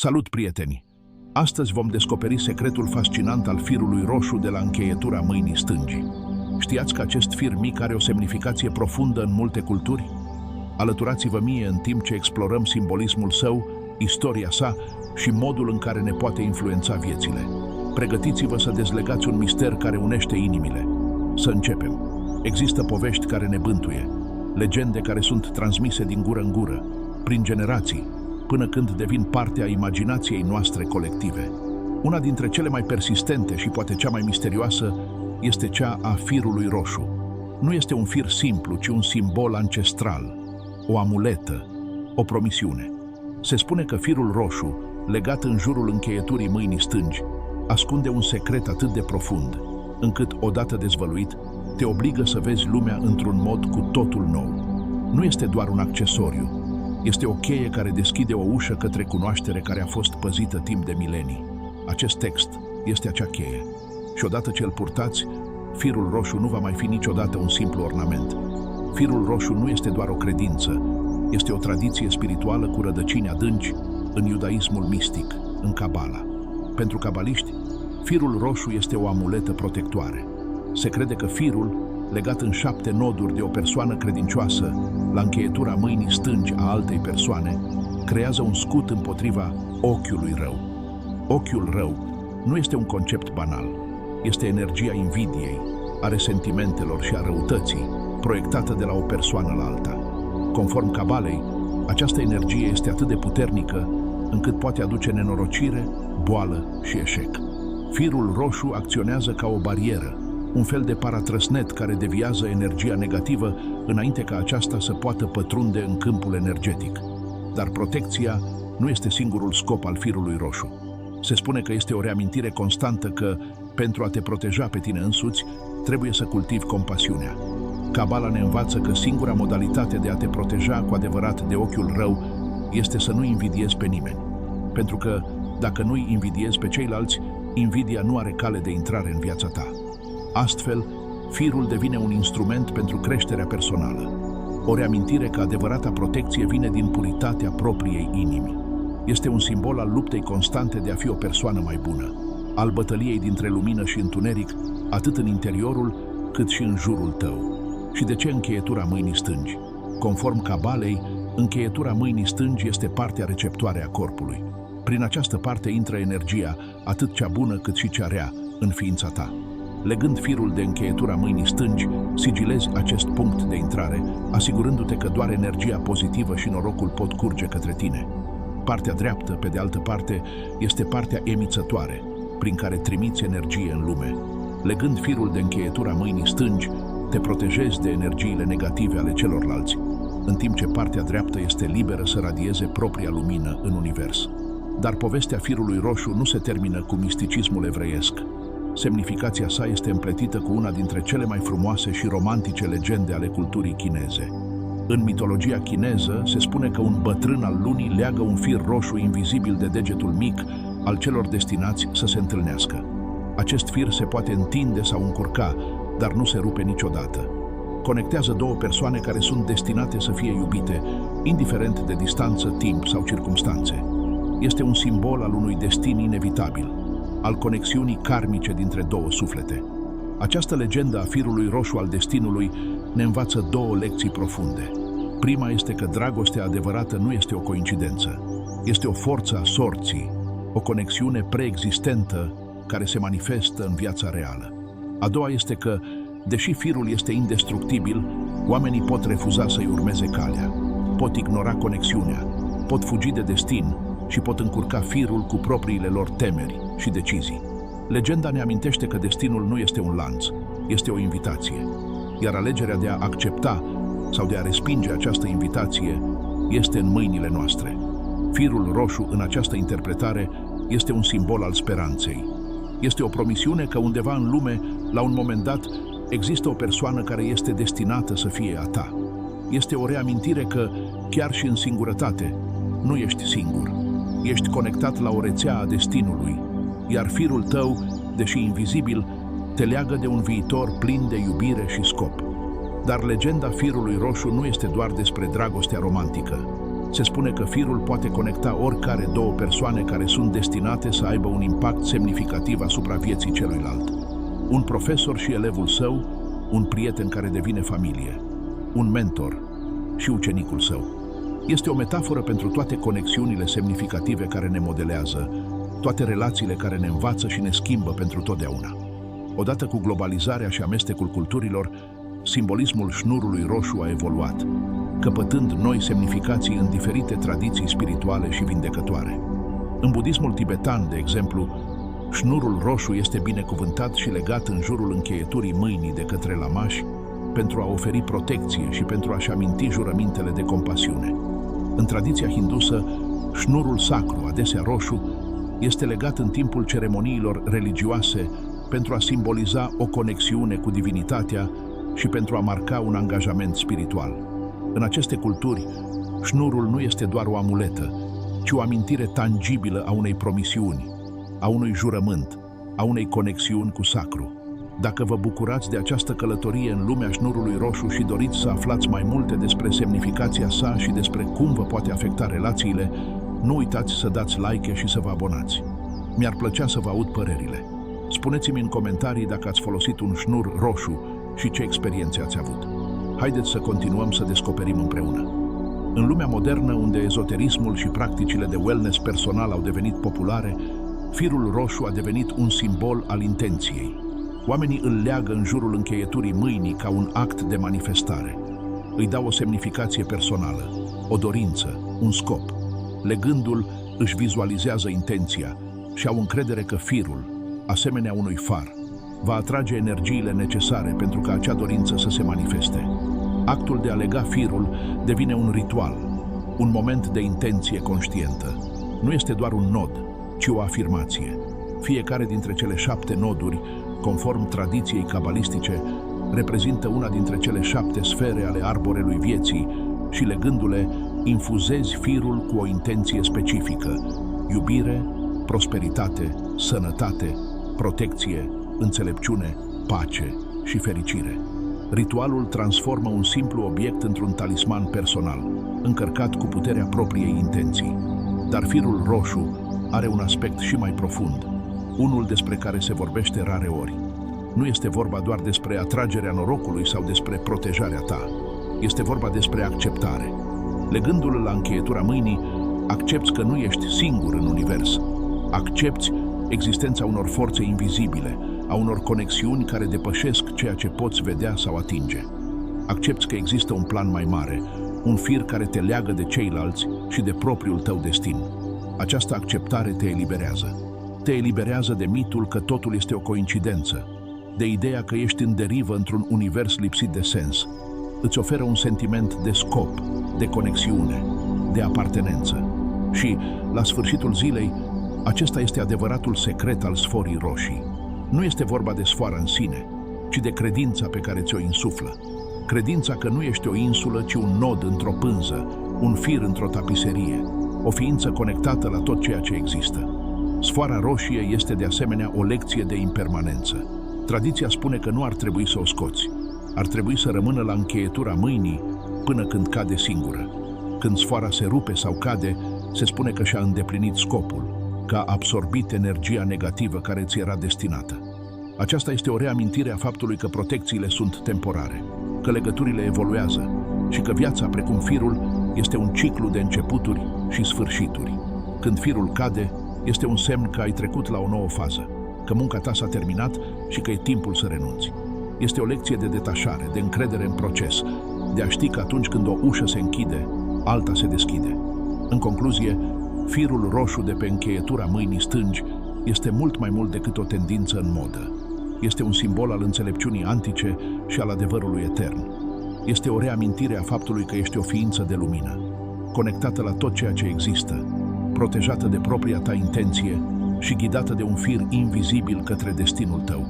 Salut, prieteni! Astăzi vom descoperi secretul fascinant al firului roșu de la încheietura mâinii stângi. Știați că acest fir mic are o semnificație profundă în multe culturi? Alăturați-vă mie în timp ce explorăm simbolismul său, istoria sa și modul în care ne poate influența viețile. Pregătiți-vă să dezlegați un mister care unește inimile. Să începem! Există povești care ne bântuie, legende care sunt transmise din gură în gură, prin generații, până când devin parte a imaginației noastre colective. Una dintre cele mai persistente și poate cea mai misterioasă este cea a firului roșu. Nu este un fir simplu, ci un simbol ancestral, o amuletă, o promisiune. Se spune că firul roșu, legat în jurul încheieturii mâinii stângi, ascunde un secret atât de profund, încât, odată dezvăluit, te obligă să vezi lumea într-un mod cu totul nou. Nu este doar un accesoriu, este o cheie care deschide o ușă către cunoaștere care a fost păzită timp de milenii. Acest text este acea cheie. Și odată ce îl purtați, firul roșu nu va mai fi niciodată un simplu ornament. Firul roșu nu este doar o credință, este o tradiție spirituală cu rădăcini adânci în iudaismul mistic, în Cabala. Pentru cabaliști, firul roșu este o amuletă protectoare. Se crede că firul, legat în 7 noduri de o persoană credincioasă la încheietura mâinii stângi a altei persoane, creează un scut împotriva ochiului rău. Ochiul rău nu este un concept banal, este energia invidiei, a resentimentelor și a răutății, proiectată de la o persoană la alta. Conform Cabalei, această energie este atât de puternică încât poate aduce nenorocire, boală și eșec. Firul roșu acționează ca o barieră, un fel de paratrăsnet care deviază energia negativă înainte ca aceasta să poată pătrunde în câmpul energetic. Dar protecția nu este singurul scop al firului roșu. Se spune că este o reamintire constantă că, pentru a te proteja pe tine însuți, trebuie să cultivi compasiunea. Cabala ne învață că singura modalitate de a te proteja cu adevărat de ochiul rău este să nu invidiezi pe nimeni. Pentru că, dacă nu-i invidiezi pe ceilalți, invidia nu are cale de intrare în viața ta. Astfel, firul devine un instrument pentru creșterea personală. O reamintire că adevărata protecție vine din puritatea propriei inimi. Este un simbol al luptei constante de a fi o persoană mai bună, al bătăliei dintre lumină și întuneric, atât în interiorul cât și în jurul tău. Și de ce încheietura mâinii stângi? Conform Cabalei, încheietura mâinii stângi este partea receptoare a corpului. Prin această parte intră energia, atât cea bună cât și cea rea, în ființa ta. Legând firul de încheietura mâinii stângi, sigilezi acest punct de intrare, asigurându-te că doar energia pozitivă și norocul pot curge către tine. Partea dreaptă, pe de altă parte, este partea emițătoare, prin care trimiți energie în lume. Legând firul de încheietura mâinii stângi, te protejezi de energiile negative ale celorlalți, în timp ce partea dreaptă este liberă să radieze propria lumină în univers. Dar povestea firului roșu nu se termină cu misticismul evreiesc. Semnificația sa este împletită cu una dintre cele mai frumoase și romantice legende ale culturii chineze. În mitologia chineză se spune că un bătrân al lunii leagă un fir roșu invizibil de degetul mic al celor destinați să se întâlnească. Acest fir se poate întinde sau încurca, dar nu se rupe niciodată. Conectează două persoane care sunt destinate să fie iubite, indiferent de distanță, timp sau circumstanțe. Este un simbol al unui destin inevitabil, al conexiunii karmice dintre două suflete. Această legendă a firului roșu al destinului ne învață două lecții profunde. Prima este că dragostea adevărată nu este o coincidență, este o forță a sorții, o conexiune preexistentă care se manifestă în viața reală. A doua este că, deși firul este indestructibil, oamenii pot refuza să-i urmeze calea, pot ignora conexiunea, pot fugi de destin și pot încurca firul cu propriile lor temeri și decizii. Legenda ne amintește că destinul nu este un lanț, este o invitație, iar alegerea de a accepta sau de a respinge această invitație este în mâinile noastre. Firul roșu în această interpretare este un simbol al speranței. Este o promisiune că undeva în lume, la un moment dat, există o persoană care este destinată să fie a ta. Este o reamintire că, chiar și în singurătate, nu ești singur. Ești conectat la o rețea a destinului, iar firul tău, deși invizibil, te leagă de un viitor plin de iubire și scop. Dar legenda firului roșu nu este doar despre dragostea romantică. Se spune că firul poate conecta oricare două persoane care sunt destinate să aibă un impact semnificativ asupra vieții celuilalt. Un profesor și elevul său, un prieten care devine familie, un mentor și ucenicul său. Este o metaforă pentru toate conexiunile semnificative care ne modelează, toate relațiile care ne învață și ne schimbă pentru totdeauna. Odată cu globalizarea și amestecul culturilor, simbolismul șnurului roșu a evoluat, căpătând noi semnificații în diferite tradiții spirituale și vindecătoare. În budismul tibetan, de exemplu, șnurul roșu este binecuvântat și legat în jurul încheieturii mâinii de către lamași pentru a oferi protecție și pentru a-și aminti jurămintele de compasiune. În tradiția hindusă, șnurul sacru, adesea roșu, este legat în timpul ceremoniilor religioase pentru a simboliza o conexiune cu divinitatea și pentru a marca un angajament spiritual. În aceste culturi, șnurul nu este doar o amuletă, ci o amintire tangibilă a unei promisiuni, a unui jurământ, a unei conexiuni cu sacru. Dacă vă bucurați de această călătorie în lumea șnurului roșu și doriți să aflați mai multe despre semnificația sa și despre cum vă poate afecta relațiile, nu uitați să dați like și să vă abonați. Mi-ar plăcea să vă aud părerile. Spuneți-mi în comentarii dacă ați folosit un șnur roșu și ce experiențe ați avut. Haideți să continuăm să descoperim împreună. În lumea modernă, unde ezoterismul și practicile de wellness personal au devenit populare, firul roșu a devenit un simbol al intenției. Oamenii îl leagă în jurul încheieturii mâinii ca un act de manifestare. Îi dau o semnificație personală, o dorință, un scop. Legându-l, își vizualizează intenția și au încredere că firul, asemenea unui far, va atrage energiile necesare pentru ca acea dorință să se manifeste. Actul de a lega firul devine un ritual, un moment de intenție conștientă. Nu este doar un nod, ci o afirmație. Fiecare dintre cele 7 noduri, conform tradiției cabalistice, reprezintă una dintre cele 7 sfere ale arborelui vieții și legându-le, infuzezi firul cu o intenție specifică: iubire, prosperitate, sănătate, protecție, înțelepciune, pace și fericire. Ritualul transformă un simplu obiect într-un talisman personal, încărcat cu puterea propriei intenții. Dar firul roșu are un aspect și mai profund, unul despre care se vorbește rareori. Nu este vorba doar despre atragerea norocului sau despre protejarea ta. Este vorba despre acceptare. Legându-l la încheietura mâinii, accepți că nu ești singur în univers. Accepți existența unor forțe invizibile, a unor conexiuni care depășesc ceea ce poți vedea sau atinge. Accepți că există un plan mai mare, un fir care te leagă de ceilalți și de propriul tău destin. Această acceptare te eliberează. Te eliberează de mitul că totul este o coincidență, de ideea că ești în derivă într-un univers lipsit de sens. Îți oferă un sentiment de scop, de conexiune, de apartenență. Și, la sfârșitul zilei, acesta este adevăratul secret al sforii roșii. Nu este vorba de sfoara în sine, ci de credința pe care ți-o insuflă. Credința că nu ești o insulă, ci un nod într-o pânză, un fir într-o tapiserie, o ființă conectată la tot ceea ce există. Sfoara roșie este de asemenea o lecție de impermanență. Tradiția spune că nu ar trebui să o scoți. Ar trebui să rămână la încheietura mâinii până când cade singură. Când sfoara se rupe sau cade, se spune că și-a îndeplinit scopul, că a absorbit energia negativă care ți era destinată. Aceasta este o reamintire a faptului că protecțiile sunt temporare, că legăturile evoluează și că viața, precum firul, este un ciclu de începuturi și sfârșituri. Când firul cade, este un semn că ai trecut la o nouă fază, că munca ta s-a terminat și că e timpul să renunți. Este o lecție de detașare, de încredere în proces, de a ști că atunci când o ușă se închide, alta se deschide. În concluzie, firul roșu de pe încheietura mâinii stângi este mult mai mult decât o tendință în modă. Este un simbol al înțelepciunii antice și al adevărului etern. Este o reamintire a faptului că ești o ființă de lumină, conectată la tot ceea ce există, protejată de propria ta intenție și ghidată de un fir invizibil către destinul tău.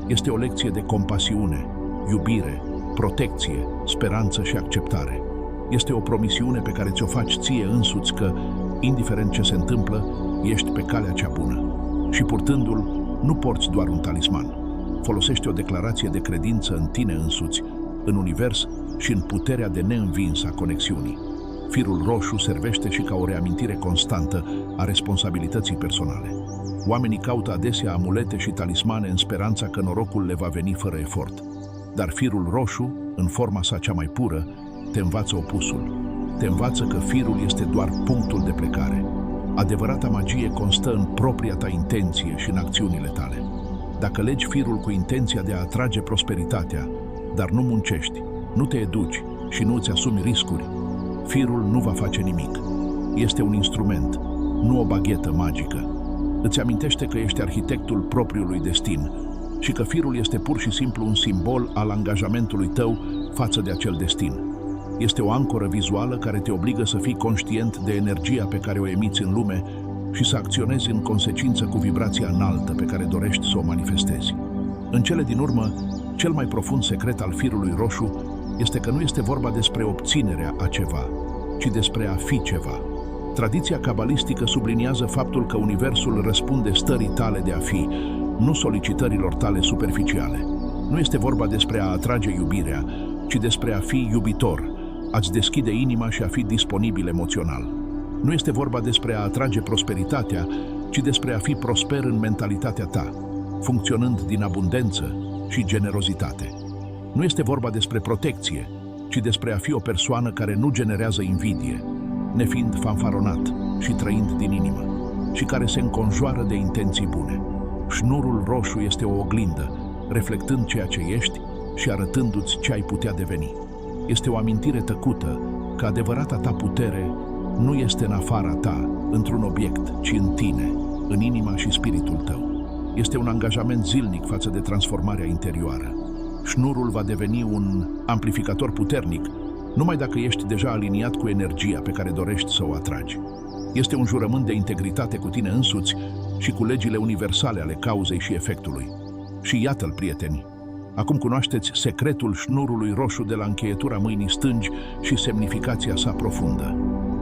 Este o lecție de compasiune, iubire, protecție, speranță și acceptare. Este o promisiune pe care ți-o faci ție însuți că, indiferent ce se întâmplă, ești pe calea cea bună. Și purtându-l, nu porți doar un talisman. Folosește o declarație de credință în tine însuți, în univers și în puterea de neînvins a conexiunii. Firul roșu servește și ca o reamintire constantă a responsabilității personale. Oamenii caută adesea amulete și talismane în speranța că norocul le va veni fără efort. Dar firul roșu, în forma sa cea mai pură, te învață opusul. Te învață că firul este doar punctul de plecare. Adevărata magie constă în propria ta intenție și în acțiunile tale. Dacă legi firul cu intenția de a atrage prosperitatea, dar nu muncești, nu te educi și nu îți asumi riscuri, firul nu va face nimic. Este un instrument, nu o baghetă magică. Îți amintește că ești arhitectul propriului destin și că firul este pur și simplu un simbol al angajamentului tău față de acel destin. Este o ancoră vizuală care te obligă să fii conștient de energia pe care o emiți în lume și să acționezi în consecință cu vibrația înaltă pe care dorești să o manifestezi. În cele din urmă, cel mai profund secret al firului roșu este că nu este vorba despre obținerea a ceva, ci despre a fi ceva. Tradiția cabalistică subliniază faptul că universul răspunde stării tale de a fi, nu solicitărilor tale superficiale. Nu este vorba despre a atrage iubirea, ci despre a fi iubitor, a-ți deschide inima și a fi disponibil emoțional. Nu este vorba despre a atrage prosperitatea, ci despre a fi prosper în mentalitatea ta, funcționând din abundență și generozitate. Nu este vorba despre protecție, ci despre a fi o persoană care nu generează invidie, nefiind fanfaronat și trăind din inimă, și care se înconjoară de intenții bune. Șnurul roșu este o oglindă, reflectând ceea ce ești și arătându-ți ce ai putea deveni. Este o amintire tăcută că adevărata ta putere nu este în afara ta, într-un obiect, ci în tine, în inima și spiritul tău. Este un angajament zilnic față de transformarea interioară. Șnurul va deveni un amplificator puternic numai dacă ești deja aliniat cu energia pe care dorești să o atragi. Este un jurământ de integritate cu tine însuți și cu legile universale ale cauzei și efectului. Și iată-l, prieteni! Acum cunoașteți secretul șnurului roșu de la încheietura mâinii stângi și semnificația sa profundă.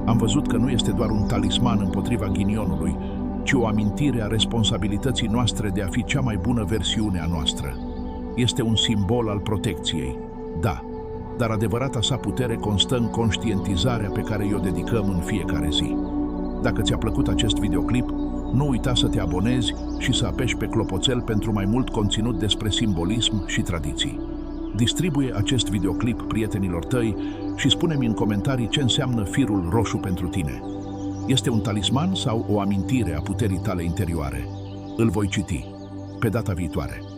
Am văzut că nu este doar un talisman împotriva ghinionului, ci o amintire a responsabilității noastre de a fi cea mai bună versiune a noastră. Este un simbol al protecției, da, dar adevărata sa putere constă în conștientizarea pe care i-o dedicăm în fiecare zi. Dacă ți-a plăcut acest videoclip, nu uita să te abonezi și să apeși pe clopoțel pentru mai mult conținut despre simbolism și tradiții. Distribuie acest videoclip prietenilor tăi și spune-mi în comentarii ce înseamnă firul roșu pentru tine. Este un talisman sau o amintire a puterii tale interioare? Îl voi citi. Pe data viitoare.